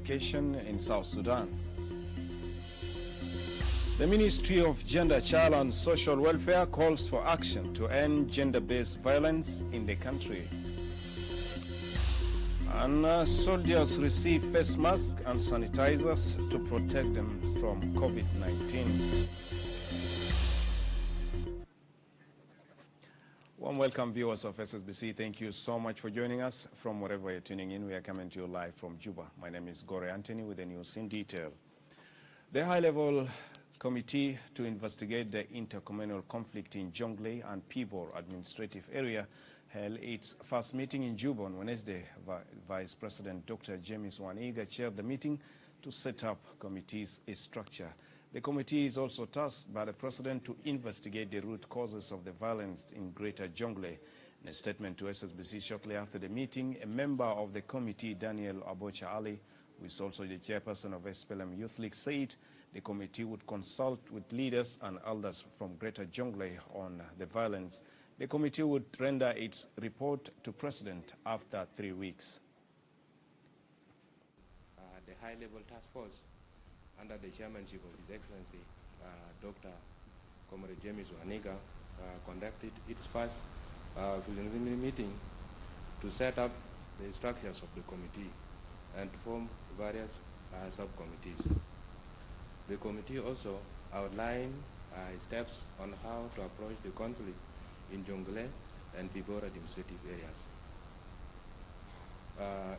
Education in South Sudan. The Ministry of Gender, Child and Social Welfare calls for action to end gender-based violence in the country. And soldiers receive face masks and sanitizers to protect them from COVID-19. Warm welcome, viewers of SSBC. Thank you so much for joining us from wherever you're tuning in. We are coming to you live from Juba. My name is Gore Anthony with the news in detail. The high-level committee to investigate the intercommunal conflict in Jonglei and Pibor administrative area held its first meeting in Juba on Wednesday. Vice President Dr. James Waniga chaired the meeting to set up committee's structure. The committee is also tasked by the President to investigate the root causes of the violence in Greater Jonglei. In a statement to SSBC shortly after the meeting, a member of the committee, Daniel Abocha Ali, who is also the chairperson of SPLM Youth League, said the committee would consult with leaders and elders from Greater Jonglei on the violence. The committee would render its report to President after 3 weeks. The high-level task force under the chairmanship of His Excellency Dr. Comrade James Waniga conducted its first preliminary meeting to set up the structures of the committee and to form various subcommittees. The committee also outlined steps on how to approach the conflict in Jonglei and Pibor administrative areas,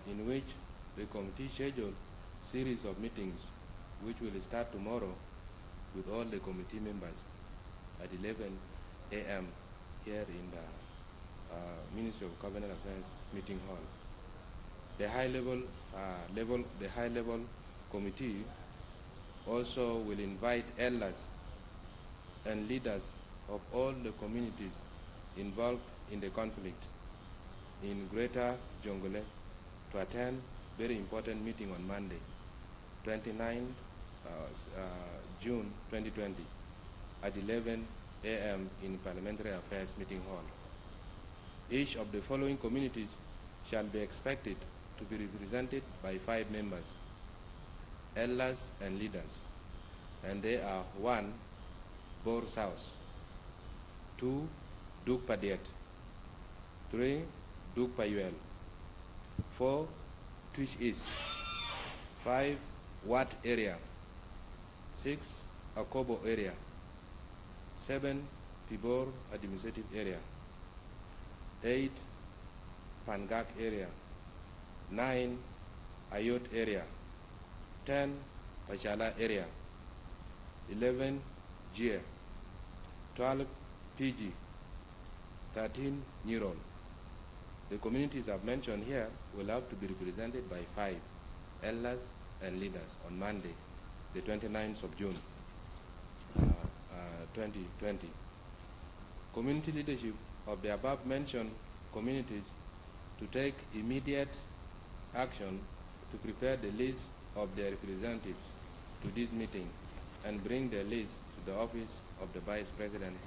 in which the committee scheduled a series of meetings which will start tomorrow with all the committee members at 11 a.m. here in the Ministry of Cabinet Affairs meeting hall. The high-level committee also will invite elders and leaders of all the communities involved in the conflict in Greater Jonglei to attend a very important meeting on Monday, 29 June 2020 at 11 a.m. in Parliamentary Affairs Meeting Hall. Each of the following communities shall be expected to be represented by 5 members, elders and leaders, and they are 1. Bor South, 2. Duk Padiet, 3. Duk Payuel, 4. Twitch East, 5. Wat area, 6. Akobo area, 7. Pibor administrative area, 8. Pangak area, 9. Ayot area, 10. Pachala area, 11. Jie, 12. PG, 13. Neuron. The communities I've mentioned here will have to be represented by 5 elders and leaders on Monday, the 29th of June, 2020. Community leadership of the above-mentioned communities to take immediate action to prepare the list of their representatives to this meeting and bring the list to the office of the Vice President.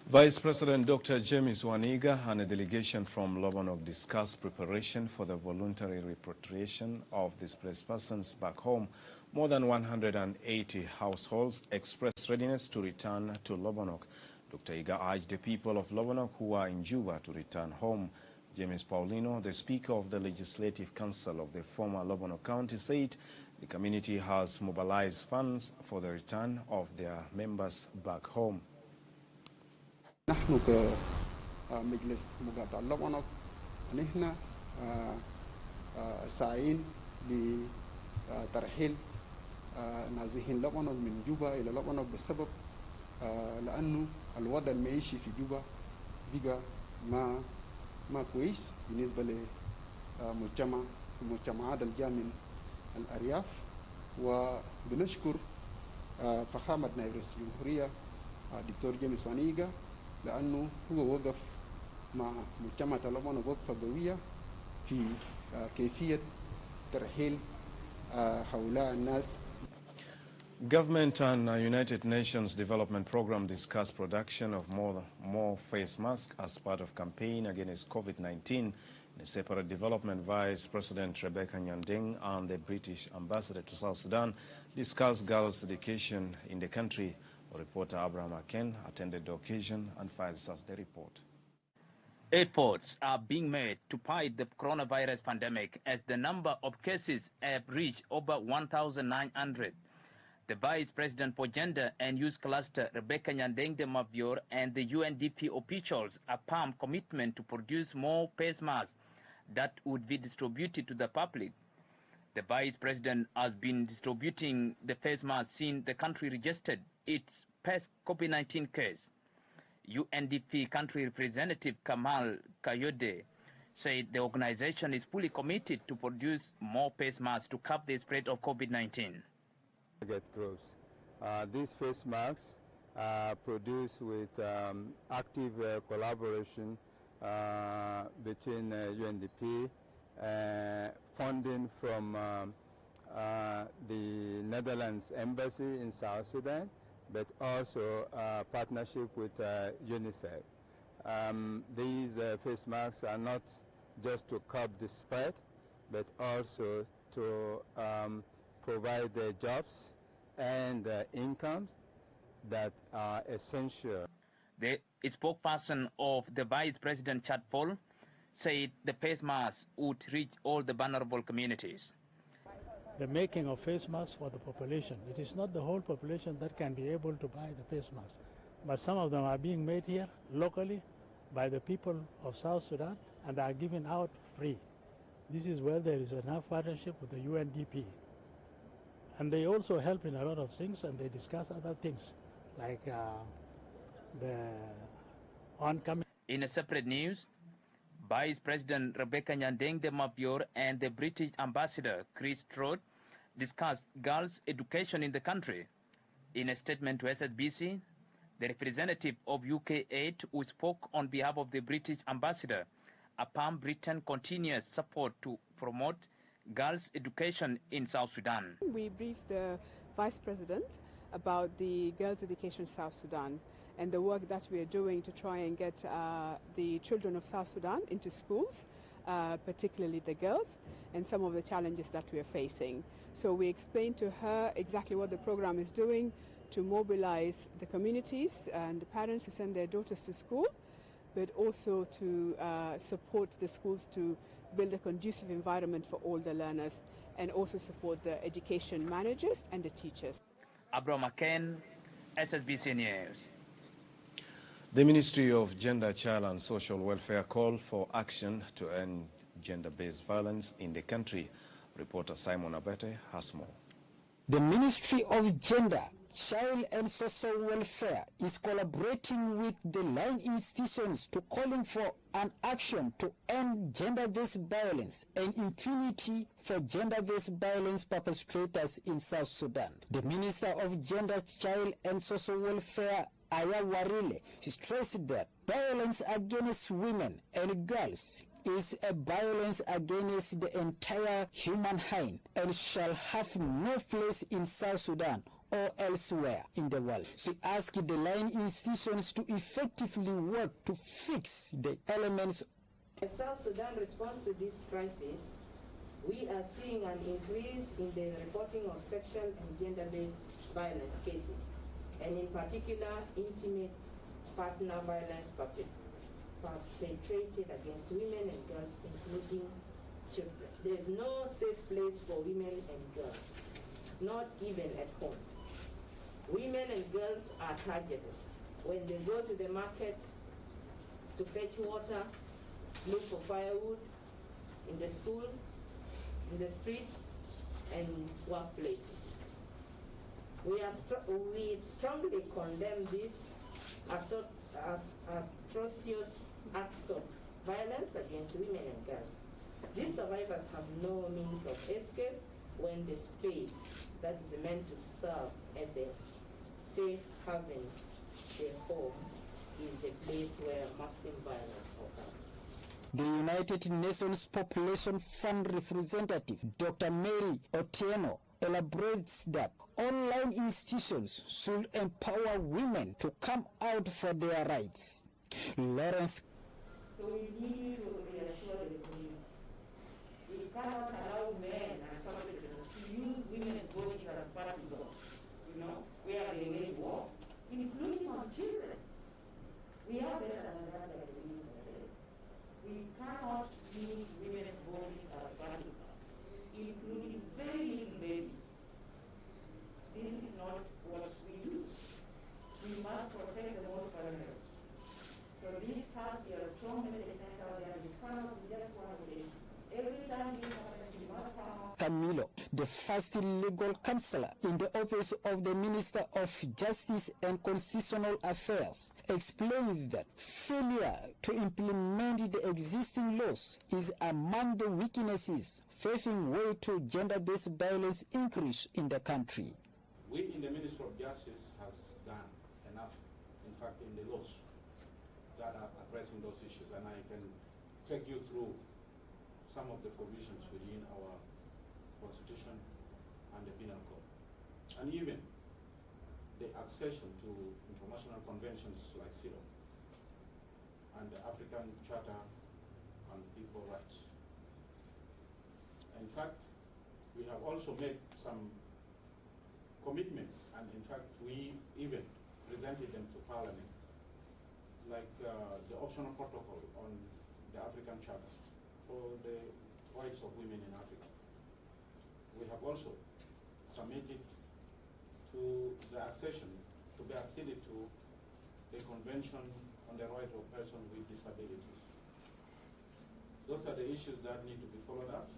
Vice President Dr. James Waniga and a delegation from Lobanok discussed preparation for the voluntary repatriation of displaced persons back home. More than 180 households expressed readiness to return to Lobanok. Dr. Iga urged the people of Lobanok who are in Juba to return home. James Paulino, the Speaker of the Legislative Council of the former Lobanok County, said the community has mobilized funds for the return of their members back home. نحن كمجلس مقاطعة لبنان نحن سعيين لترحيل نازحين لبنان من جوبا إلى لبنان بسبب لأنه الوضع المعيشي في جوبا بقى ما كويس بالنسبة لمجتمعات الجاء من الأرياف. وبنشكر فخامة نائب رئيس الجمهورية دكتور جيمس وانيغا لأنه هو وقف مع مجتمع لبنان وقفة قوية في كيفية ترحيل هؤلاء الناس. Government and United Nations Development Program discussed production of more face masks as part of campaign against COVID-19 In a separate development, Vice President Rebecca Nyandeng and the British Ambassador to South Sudan discussed girls' education in the country. Reporter Abraham Aken attended the occasion and files us the report. Efforts are being made to fight the coronavirus pandemic as the number of cases have reached over 1,900. The Vice President for Gender and Youth Cluster, Rebecca Nyandeng de Mabior, and the UNDP officials affirm commitment to produce more face masks that would be distributed to the public. The Vice President has been distributing the face masks since the country registered its first COVID-19 case. UNDP country representative Kamal Kayode said the organization is fully committed to produce more face masks to curb the spread of COVID-19. These face masks are produced with active collaboration between UNDP, funding from the Netherlands Embassy in South Sudan, but also partnership with UNICEF. These face masks are not just to curb the spread, but also to provide jobs and incomes that are essential. The spokesperson of the Vice President Chad Paul said the face masks would reach all the vulnerable communities. The making of face masks for the population. It is not the whole population that can be able to buy the face masks, but some of them are being made here locally by the people of South Sudan and are given out free. This is where there is enough partnership with the UNDP. And they also help in a lot of things, and they discuss other things like the oncoming. In a separate news, Vice President Rebecca Nyandeng de Mabior and the British Ambassador Chris Trott discussed girls' education in the country. In a statement to SSBC, the representative of UK Aid, who spoke on behalf of the British Ambassador, affirmed Britain's continuous support to promote girls' education in South Sudan. We briefed the Vice President about the girls' education in South Sudan and the work that we are doing to try and get the children of South Sudan into schools, particularly the girls, and some of the challenges that we are facing. So we explained to her exactly what the program is doing to mobilize the communities and the parents to send their daughters to school, but also to support the schools to build a conducive environment for all the learners, and also support the education managers and the teachers. Abraham McCain, SSBC News. The Ministry of Gender, Child and Social Welfare called for action to end gender-based violence in the country. Reporter Simon Abete has more. The Ministry of Gender, Child and Social Welfare is collaborating with the line institutions to calling for an action to end gender-based violence and impunity for gender-based violence perpetrators in South Sudan. The Minister of Gender, Child and Social Welfare, Aya Warile, stressed that violence against women and girls is a violence against the entire humankind and shall have no place in South Sudan or elsewhere in the world. She asked the line institutions to effectively work to fix the elements. As South Sudan response to this crisis, we are seeing an increase in the reporting of sexual and gender-based violence cases, and in particular, intimate partner violence perpetrated against women and girls, including children. There is no safe place for women and girls, not even at home. Women and girls are targeted when they go to the market to fetch water, look for firewood, in the school, in the streets, and workplaces. We strongly condemn this as atrocious acts of violence against women and girls. These survivors have no means of escape when the space that is meant to serve as a safe haven, their home, is the place where maximum violence occurs. The United Nations Population Fund representative, Dr. Mary Otieno, elaborates that online institutions should empower women to come out for their rights. Lawrence. So we need to reassure the community cannot allow men and family members to use women's bodies as party zones, where they wage war, including on children. We are better than that, like the minister said. We cannot use women's bodies as party zones, including very little babies. This is not what we do. We must protect the most vulnerable. So this has to be a strong message sent out there. We cannot be just one of them. Every time this happens, we must come out. Camilo, the first legal counselor in the office of the Minister of Justice and Constitutional Affairs, explained that failure to implement the existing laws is among the weaknesses paving way to gender-based violence increase in the country. We in the Ministry of Justice has done enough, in fact, in the laws that are addressing those issues, and I can take you through some of the provisions within our Constitution and the Penal Code, and even the accession to international conventions like CEDAW and the African Charter on Equal Rights. In fact, we have also made some commitment, and in fact, we even presented them to Parliament, like the optional protocol on the African Charter for the rights of women in Africa. We have also submitted to the accession to be acceded to the Convention on the Right of Persons with Disabilities. Those are the issues that need to be followed up.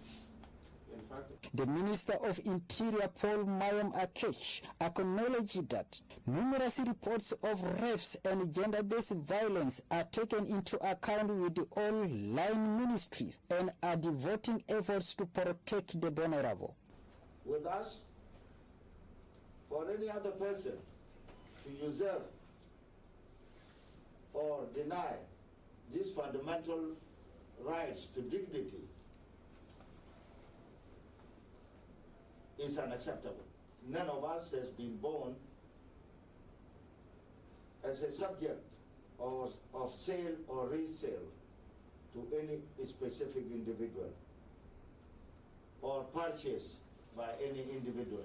In fact, the Minister of Interior, Paul Mayam Akesh, acknowledged that numerous reports of rapes and gender-based violence are taken into account with all line ministries and are devoting efforts to protect the vulnerable. With us, for any other person to usurp or deny these fundamental rights to dignity is unacceptable. None of us has been born as a subject of sale or resale to any specific individual or purchase by any individual.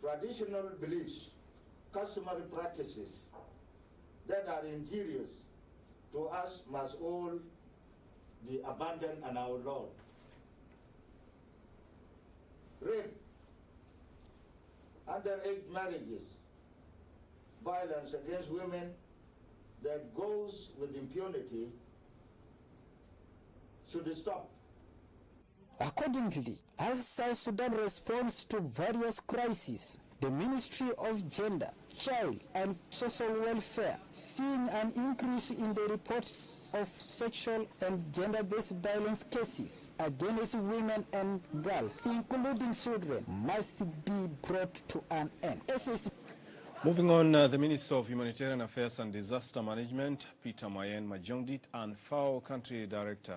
Traditional beliefs, customary practices that are injurious to us must all be abandoned and outlawed. Rape, underage marriages, violence against women that goes with impunity should stop. Accordingly, as South Sudan responds to various crises, the Ministry of Gender, Child and Social Welfare seeing an increase in the reports of sexual and gender-based violence cases against women and girls, including children, must be brought to an end. Moving on, the Minister of Humanitarian Affairs and Disaster Management, Peter Mayen Majongdit, and FAO Country Director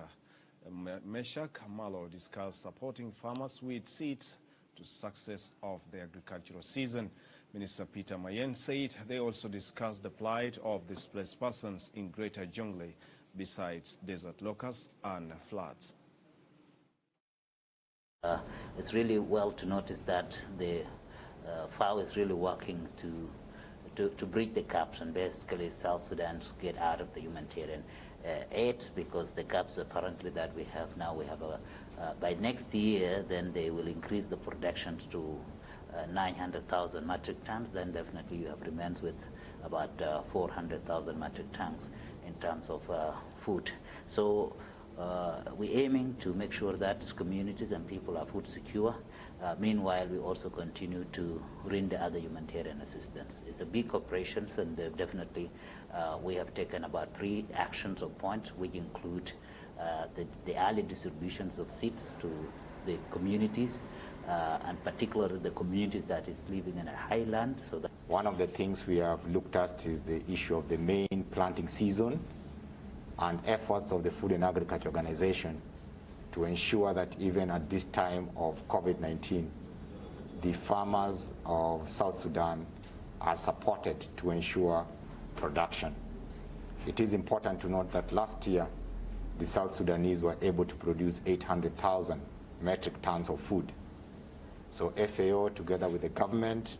Meshak Malo discussed supporting farmers with seeds to success of the agricultural season. Minister Peter Mayen said they also discussed the plight of displaced persons in Greater Jonglei, besides desert locusts and floods. It's really well to notice that the FAO is really working to bridge the gaps and basically South Sudan to get out of the humanitarian aid, because the gaps apparently that we have now, we have by next year, then they will increase the production to 900,000 metric tons, then definitely you have remains with about 400,000 metric tons in terms of food. So we're aiming to make sure that communities and people are food secure. Meanwhile, we also continue to render other humanitarian assistance. It's a big operation, and definitely we have taken about 3 actions or points, which include the early distributions of seeds to the communities, and particularly the communities that is living in a highland. So that one of the things we have looked at is the issue of the main planting season and efforts of the Food and Agriculture Organization to ensure that even at this time of COVID-19, the farmers of South Sudan are supported to ensure production. It is important to note that last year, the South Sudanese were able to produce 800,000 metric tons of food. So FAO, together with the government,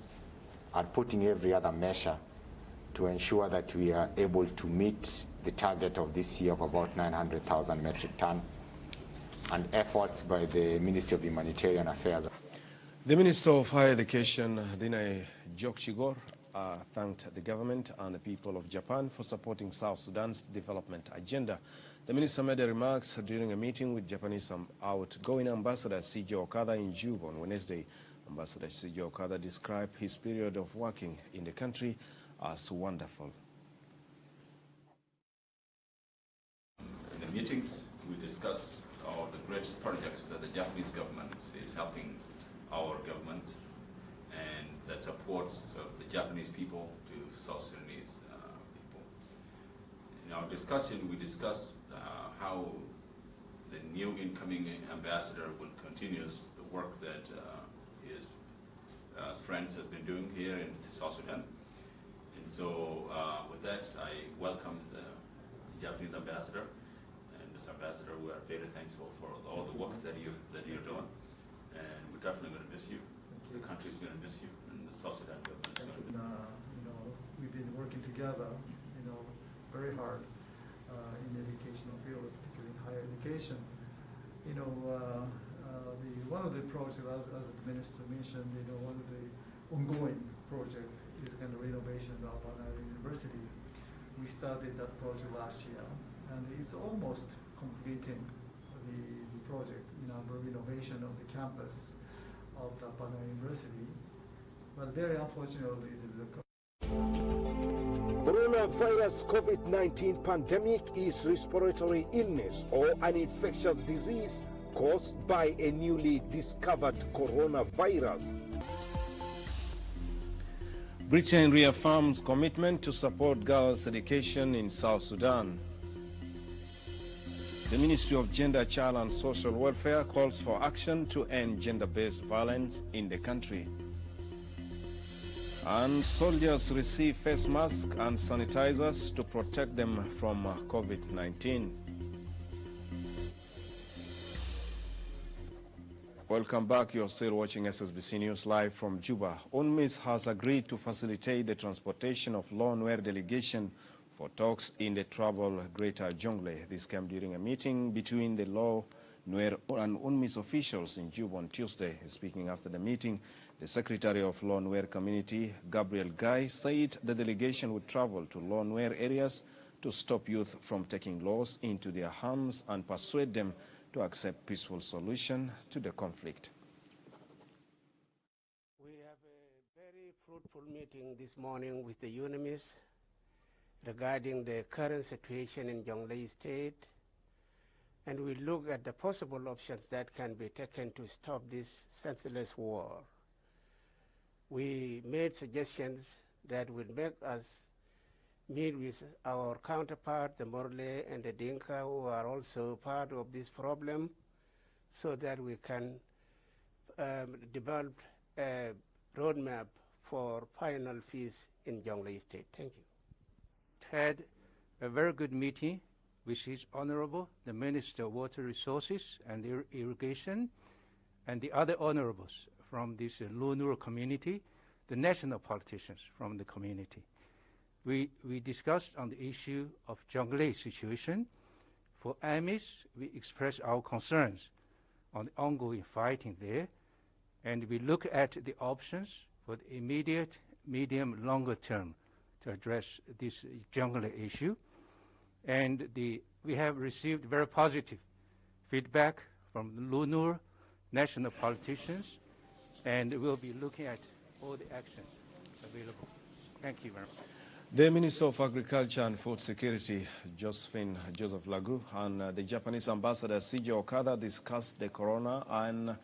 are putting every other measure to ensure that we are able to meet the target of this year of about 900,000 metric tons, and efforts by the Ministry of Humanitarian Affairs. The Minister of Higher Education, Dinay Jokchigor, thanked the government and the people of Japan for supporting South Sudan's development agenda. The minister made the remarks during a meeting with Japanese outgoing Ambassador C.J. Okada in Juba on Wednesday. Ambassador C.J. Okada described his period of working in the country as wonderful. In the meetings, we discussed the great projects that the Japanese government is helping our government, and that supports the Japanese people to South Sudanese people. In our discussion, we discussed how the new incoming ambassador will continue the work that his friends have been doing here in South Sudan. And so with that, I welcome the Japanese ambassador. And Mr. Ambassador, we are very thankful for all the work that you're doing. And we're definitely going to miss you. The country's going to miss you, and the South Sudan government is going to miss you. We've been working together, very hard in the educational field, particularly in higher education. One of the projects, as the minister mentioned, one of the ongoing project is kind of renovation of our university. We started that project last year, and it's almost completing the project, renovation of the campus of the Pana University. But very unfortunately, Coronavirus COVID-19 pandemic is respiratory illness or an infectious disease caused by a newly discovered coronavirus. Britain reaffirms commitment to support girls' education in South Sudan. The Ministry of Gender, Child and Social Welfare calls for action to end gender-based violence in the country. And soldiers receive face masks and sanitizers to protect them from COVID-19. Welcome back. You're still watching SSBC News live from Juba. UNMISS has agreed to facilitate the transportation of Law Nuer delegation for talks in the troubled Greater Jonglei. This came during a meeting between the Law Nuer and UNMISS officials in Juba on Tuesday. Speaking after the meeting, the Secretary of Law Nuer Community, Gabriel Guy, said the delegation would travel to Law Nuer areas to stop youth from taking laws into their hands and persuade them to accept peaceful solution to the conflict. We have a very fruitful meeting this morning with the UNMISS regarding the current situation in Jonglei State, and we look at the possible options that can be taken to stop this senseless war. We made suggestions that would make us meet with our counterpart, the Morle and the Dinka, who are also part of this problem, so that we can develop a roadmap for final peace in Jonglei State. Thank you. Had a very good meeting with His Honorable, the Minister of Water Resources and Irrigation, and the other honorables from this Lunar community, the national politicians from the community. We discussed on the issue of Jonglei situation. For AMIS, we expressed our concerns on the ongoing fighting there, and we look at the options for the immediate, medium, longer term to address this Jonglei issue. And we have received very positive feedback from the Lunar national politicians, and we'll be looking at all the actions available. Thank you very much. The Minister of Agriculture and Food Security, Joseph Lagu, and the Japanese Ambassador C.J. Okada discussed the corona and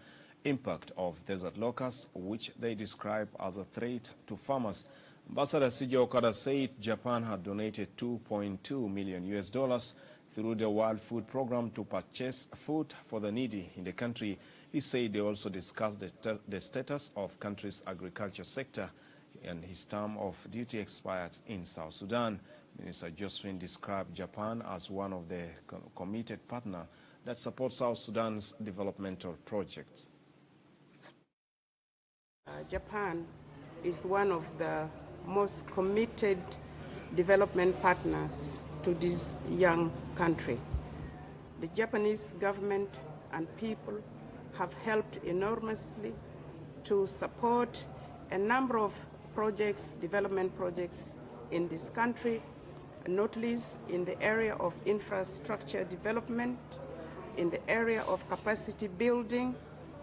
impact of desert locusts, which they describe as a threat to farmers. Ambassador C.J. Okada said Japan had donated $2.2 million through the World Food Program to purchase food for the needy in the country. He said they also discussed the status of country's agriculture sector and his term of duty expired in South Sudan. Minister Josephine described Japan as one of the committed partners that supports South Sudan's developmental projects. Japan is one of the most committed development partners to this young country. The Japanese government and people have helped enormously to support a number of projects, development projects in this country, not least in the area of infrastructure development, in the area of capacity building,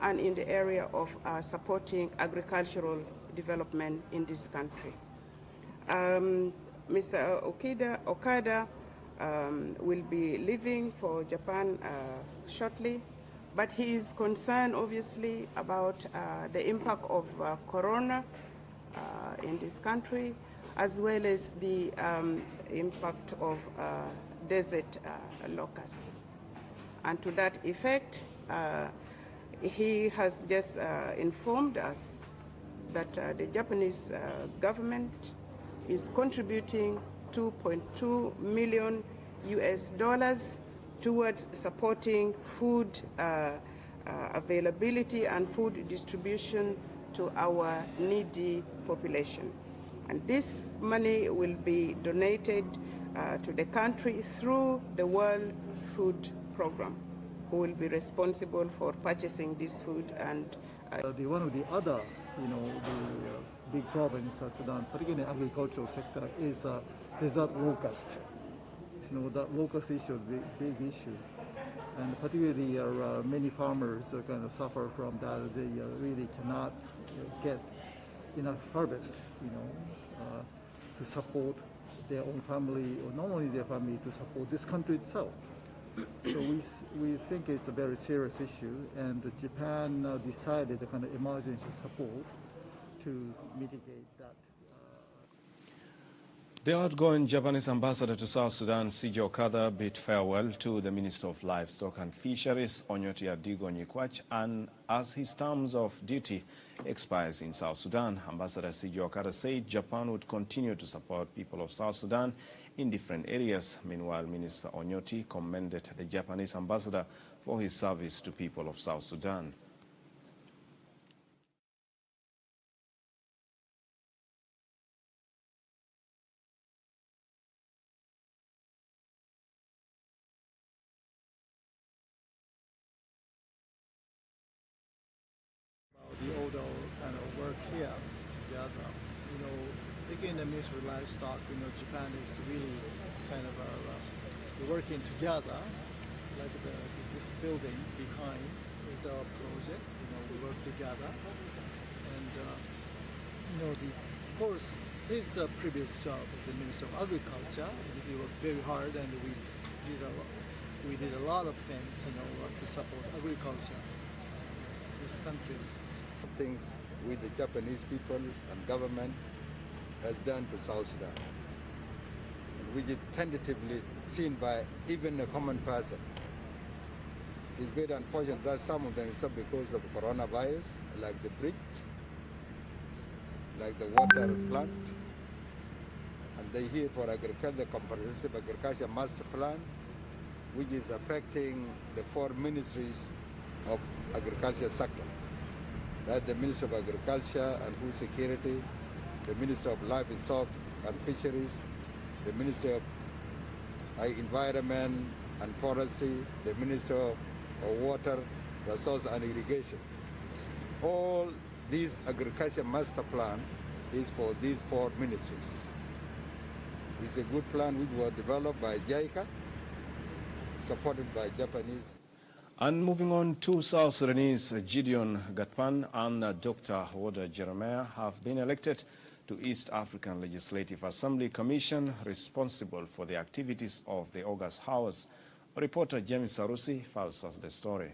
and in the area of supporting agricultural development in this country. Mr. Okada will be leaving for Japan shortly, but he is concerned obviously about the impact of corona in this country, as well as the impact of desert locusts. And to that effect, he has just informed us that the Japanese government is contributing $2.2 million towards supporting food availability and food distribution to our needy population. And this money will be donated to the country through the World Food Program, who will be responsible for purchasing this food. And one of the other, the big problem in South Sudan, particularly in the agricultural sector, is desert locust. That locust issue is a big issue, and particularly many farmers kind of suffer from that. They really cannot get enough harvest, to support their own family, or not only their family, to support this country itself. So we think it's a very serious issue, and Japan decided the kind of emergency support to mitigate that. The outgoing Japanese ambassador to South Sudan, C.J. Okada, bid farewell to the Minister of Livestock and Fisheries, Onyoti Adigo Nyikwach, and as his terms of duty expires in South Sudan, Ambassador C.J. Okada said Japan would continue to support people of South Sudan in different areas. Meanwhile, Minister Onyoti commended the Japanese ambassador for his service to people of South Sudan. The older kind of work here together, again, the Ministry of Livestock, Japan is really kind of working together, like this building behind is our project, we work together, and of course, his previous job as the Minister of Agriculture, he worked very hard, and we did a lot of things, to support agriculture in this country. Things with the Japanese people and government has done to South Sudan, which is tentatively seen by even a common person. It is very unfortunate that some of them is because of coronavirus, like the bridge, like the water plant, and they here for agriculture, comprehensive agriculture master plan, which is affecting the 4 ministries of agriculture sector. That's the Minister of Agriculture and Food Security, the Minister of Livestock and Fisheries, the Minister of Environment and Forestry, the Minister of Water, Resource and Irrigation. All these agriculture master plan is for these 4 ministries. It's a good plan which was developed by JICA, supported by Japanese. And moving on, 2 South Sudanese, Gideon Gatpan and Dr. Hoda Jeremiah, have been elected to East African Legislative Assembly Commission, responsible for the activities of the August House. Reporter James Sarusi files us the story.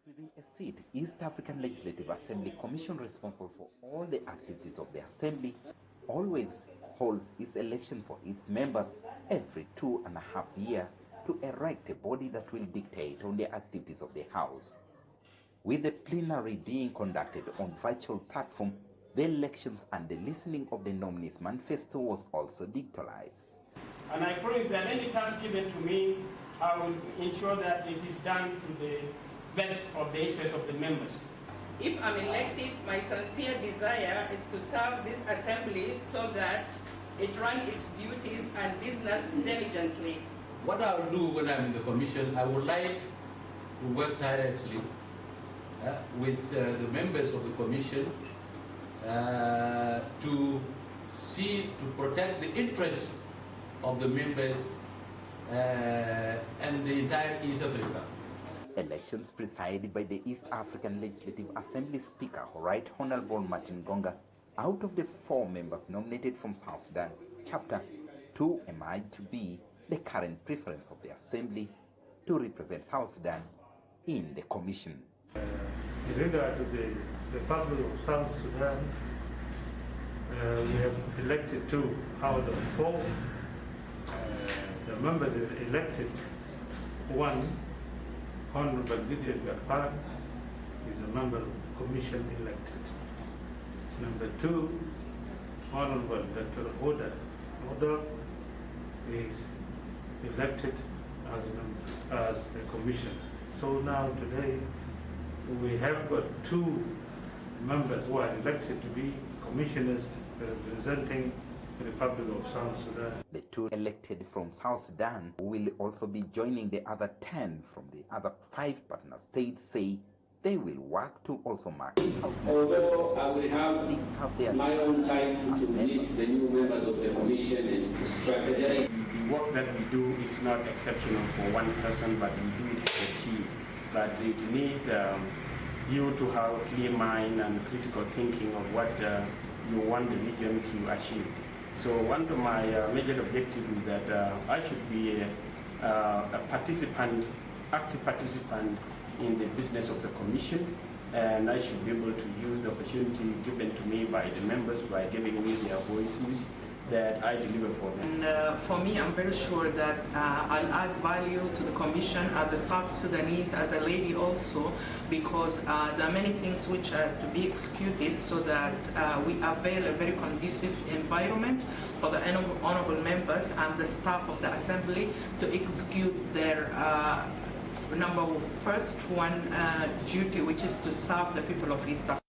Within a seat, East African Legislative Assembly Commission, responsible for all the activities of the Assembly, always holds its election for its members every 2.5 years to erect a body that will dictate on the activities of the House. With the plenary being conducted on virtual platform, the elections and the listening of the nominees' manifesto was also digitalized. And I promise that any task given to me, I will ensure that it is done to the best of the interest of the members. If I'm elected, my sincere desire is to serve this assembly so that it runs its duties and business diligently. What I will do when I'm in the commission, I would like to work tirelessly with the members of the commission to protect the interests of the members and the entire East Africa. Elections presided by the East African Legislative Assembly Speaker, Right Honorable Martin Gonga. Out of the 4 members nominated from South Sudan, Chapter 2 emerged to be the current preference of the Assembly to represent South Sudan in the Commission. In regard to the Republic of South Sudan, we have elected 2 out of 4. The members elected, 1, Honorable Gideon Garpar, is a member of the Commission elected. Number 2, Honorable Dr. Oda is elected as a commissioner. So now today we have got 2 members who are elected to be commissioners representing the Republic of South Sudan. The 2 elected from South Sudan will also be joining the other 10 from the other 5 partner states, say they will work to also mark. Although I will have my own time to meet the new members of the Commission and to strategize. The work that we do is not exceptional for one person, but we do it as a team. But it needs you to have a clear mind and critical thinking of what you want the region to achieve. So one of my major objectives is that I should be a participant, active participant in the business of the Commission, and I should be able to use the opportunity given to me by the members by giving me their voices that I deliver for them. And for me, I'm very sure that I'll add value to the Commission as a South Sudanese, as a lady also, because there are many things which are to be executed so that we avail a very conducive environment for the honorable members and the staff of the Assembly to execute their first duty, which is to serve the people of East Africa.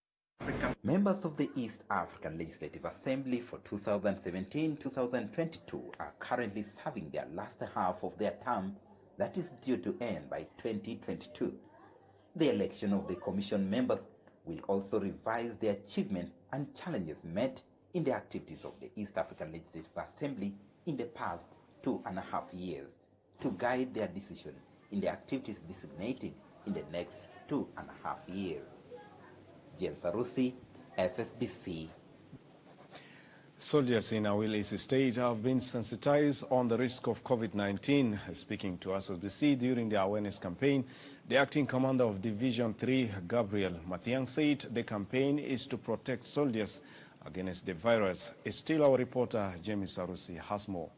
Members of the East African Legislative Assembly for 2017-2022 are currently serving their last half of their term that is due to end by 2022. The election of the Commission members will also revise the achievement and challenges met in the activities of the East African Legislative Assembly in the past 2.5 years to guide their decision in the activities designated in the next 2.5 years. James Arusi, SSBC. Soldiers in Awilisi State have been sensitized on the risk of COVID-19. Speaking to SSBC during the awareness campaign, the acting commander of Division 3, Gabriel Mathiang, said the campaign is to protect soldiers against the virus. Still, our reporter, James Arusi, has more.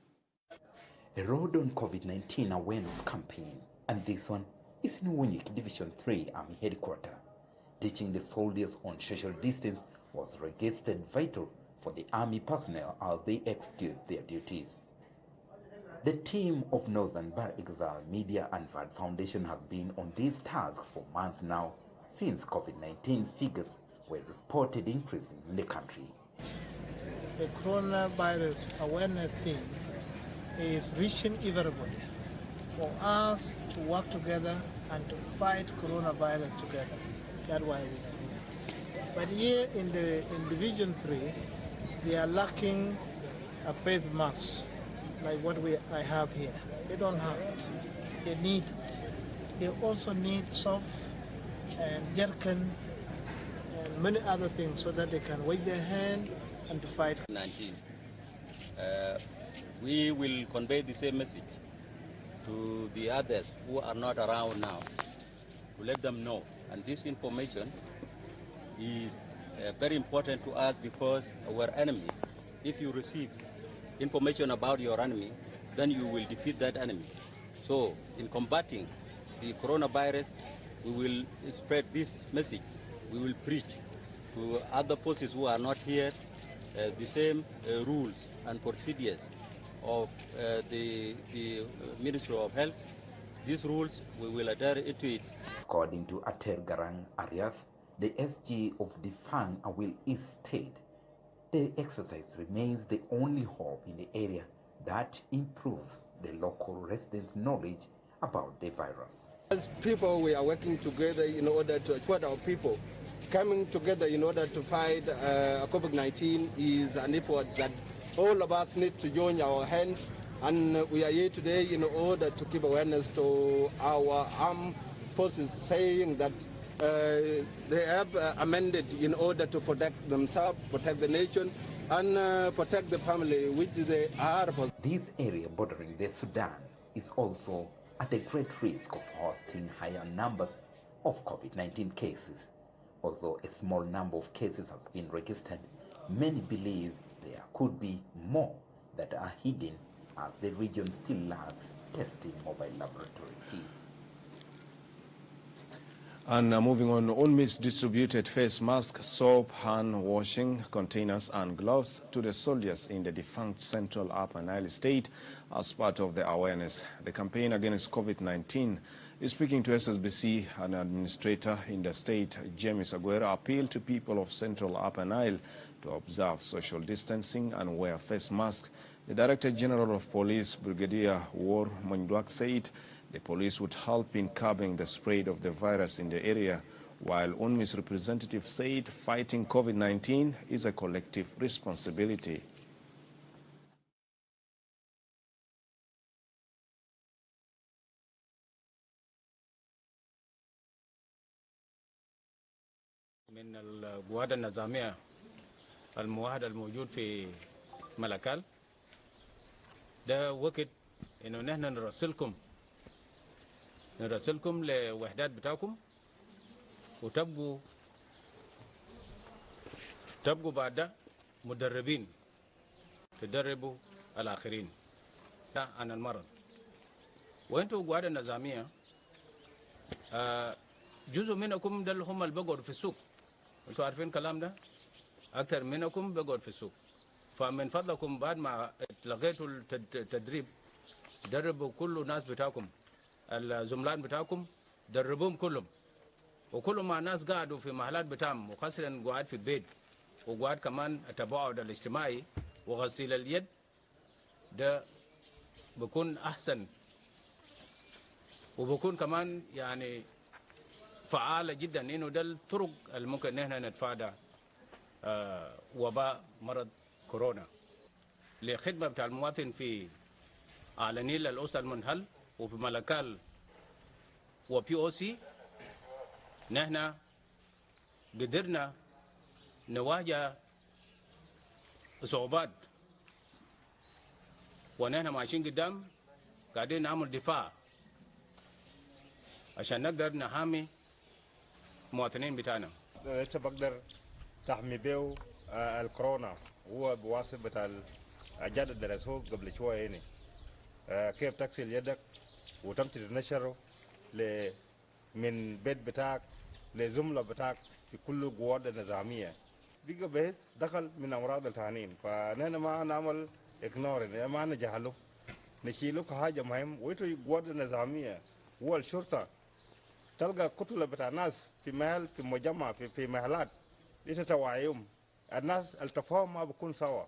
A road on COVID-19 awareness campaign, and this one is in Wunyik Division 3 Army Headquarters. Teaching the soldiers on social distance was registered vital for the Army personnel as they execute their duties. The team of Northern Bar Exile Media and VAD Foundation has been on this task for months now, since COVID-19 figures were reported increasing in the country. The coronavirus awareness team is reaching everybody for us to work together and to fight coronavirus together. That's why we are here. But here in Division 3, they are lacking a face mask like what I have here. They don't have it. They need it. They also need soap and jerkin and many other things so that they can wash their hands and to fight. 19. We will convey the same message to the others who are not around now, to let them know. And this information is very important to us because our enemy, if you receive information about your enemy, then you will defeat that enemy. So in combating the coronavirus, we will spread this message. We will preach to other forces who are not here the same rules and procedures of the Ministry of Health. These rules, we will adhere to it. According to Ater Garang Ariaf, the SG of the Fang Awil East State, the exercise remains the only hope in the area that improves the local residents' knowledge about the virus. As people, we are working together in order to support our people. Coming together in order to fight COVID-19 is an effort that all of us need to join our hands, and we are here today in order to give awareness to our armed forces, saying that they have amended in order to protect themselves, protect the nation, and protect the family, which they are. This area bordering the Sudan is also at a great risk of hosting higher numbers of COVID-19 cases. Although a small number of cases has been registered, many believe there could be more that are hidden as the region still lacks testing mobile laboratory kits. And moving on, UNMISS distributed face masks, soap, hand washing containers and gloves to the soldiers in the defunct Central Upper Nile State as part of the awareness. The campaign against COVID-19 is speaking to SSBC. An administrator in the state, James Aguero, appealed to people of Central Upper Nile to observe social distancing and wear face masks. The Director General of Police, Brigadier War Mondwak, said the police would help in curbing the spread of the virus in the area, while UNMISS representative said fighting COVID-19 is a collective responsibility. من القوات النظامية الموحد الموجود في ملكال ده وقت إنه نحن نرسلكم لوحدات بتاعكم وتبقوا بعد ده مدربين تدربوا الآخرين عن المرض. وانتوا قوات النظامية جزء منكم ده اللي هم اللي بقعدوا في السوق. انتوا عارفين الكلام ده؟ أكثر منكم بقعد في السوق. فمن فضلكم بعد ما لقيتوا التدريب دربوا كل الناس بتاعكم، الزملاء بتاعكم دربوهم كلهم، وكل ما الناس قاعدوا في محلات بتاعهم وخاصة قاعد في البيت وقاعد كمان التباعد الاجتماعي وغسيل اليد ده بكون أحسن وبكون كمان يعني فعالة جدا، إنه ده الطرق اللي ممكن نحن نتفادى وباء مرض كورونا. لخدمة بتاع المواطن في على نيل الأوسط المنحل وفي ملكال وبي او سي، نحن قدرنا نواجه صعوبات ونحن ماشيين قدام قاعدين نعمل دفاع عشان نقدر نحامي المواطنين بتاعنا. انت بقدر تحمي بيه الكورونا هو بواسطة الأجاد اللي درسوه قبل شوية هنا. كيف تغسل يدك وتمشي تنشره من بيت بتاعك لزملاء بتاعك في كل القوات النظامية. بقى بيت دخل من أمراض التعانين، فنحن ما نعمل إكنور، ما نجهله، نشيله كحاجة مهم. ويتو القوات النظامية والشرطة تلقى كتلة بتاع ناس في محل في مجمع في محلات يتوعيهم الناس التفاهم ما بكون سوا.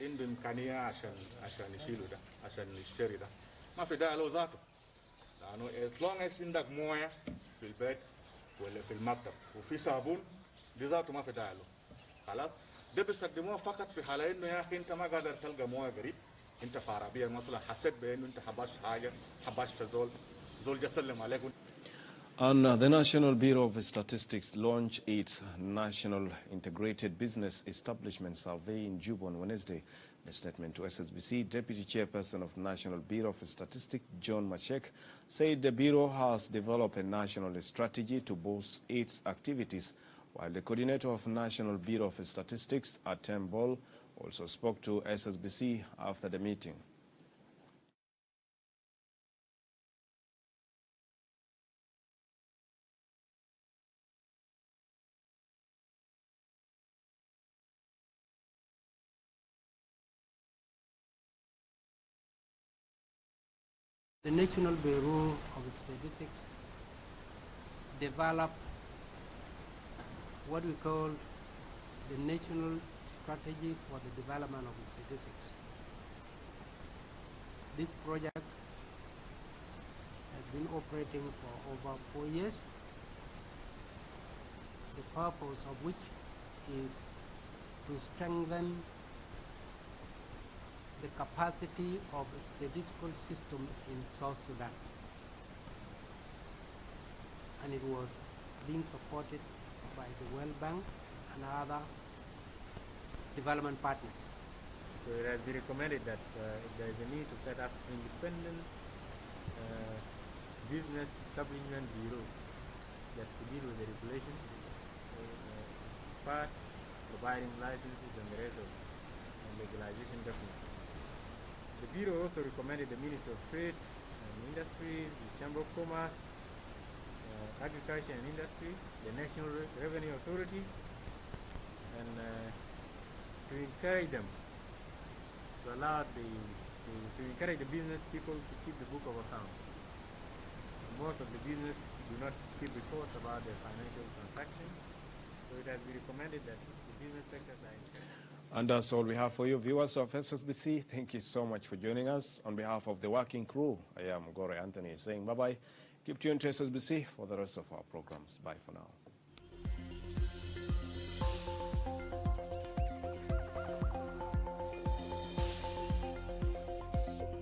عنده إمكانية عشان يشيلوا ده، عشان يشتري ده، ما في داعي له ذاته، لأنه as long as عندك موية في البيت ولا في المكتب وفي صابون دي ذاته ما في داعي له. خلاص ده بيستخدموها فقط في حالة إنه يا أخي أنت ما قادر تلقى موية قريب، أنت في عربية مثلا حسيت بإنه أنت حبشت حاجة، حبشت زول جسلم عليك. And the National Bureau of Statistics launched its National Integrated Business Establishment Survey in Juba on Wednesday. In a statement to SSBC, Deputy Chairperson of National Bureau of Statistics, John Machek, said the Bureau has developed a national strategy to boost its activities, while the coordinator of National Bureau of Statistics, Atem Bol, also spoke to SSBC after the meeting. The National Bureau of Statistics developed what we call the National Strategy for the Development of Statistics. This project has been operating for over 4 years, the purpose of which is to strengthen the capacity of the statistical system in South Sudan. And it was being supported by the World Bank and other development partners. So it has been recommended that if there is a need to set up independent business establishment bureau that to deal with the regulations, part providing licenses and the rest of legalization documents. The bureau also recommended the Ministry of Trade and Industry, the Chamber of Commerce, Agriculture and Industry, the National Revenue Authority, and to encourage them, to allow to encourage the business people to keep the book of accounts. Most of the business do not keep reports about their financial transactions, so it has been recommended that the business sectors are encouraged. And that's all we have for you, viewers of SSBC. Thank you so much for joining us. On behalf of the working crew, I am Gore Anthony saying bye-bye. Keep tuned to SSBC for the rest of our programs. Bye for now.